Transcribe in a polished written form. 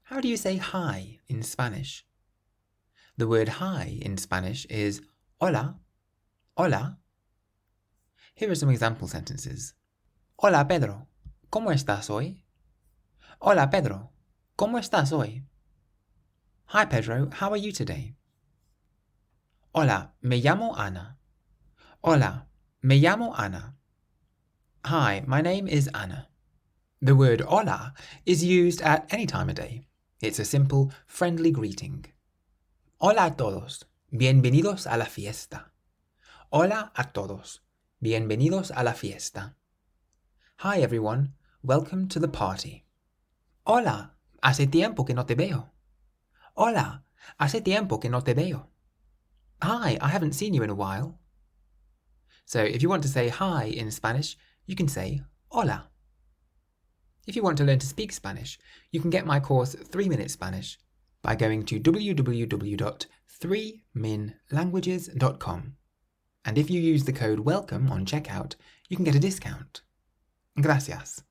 How do you say hi in Spanish? The word hi in Spanish is hola, hola. Here are some example sentences. Hola Pedro, ¿cómo estás hoy? Hola Pedro, ¿cómo estás hoy? Hi Pedro, how are you today? Hola, me llamo Ana. Hola, me llamo Ana. Hi, my name is Anna. The word hola is used at any time of day. It's a simple, friendly greeting. Hola a todos, bienvenidos a la fiesta. Hola a todos, bienvenidos a la fiesta. Hi everyone, welcome to the party. Hola, hace tiempo que no te veo. Hola, hace tiempo que no te veo. Hi, I haven't seen you in a while. So if you want to say hi in Spanish, you can say hola. If you want to learn to speak Spanish, you can get my course 3 Minute Spanish by going to www.3minlanguages.com. And if you use the code WELCOME on checkout, you can get a discount. Gracias.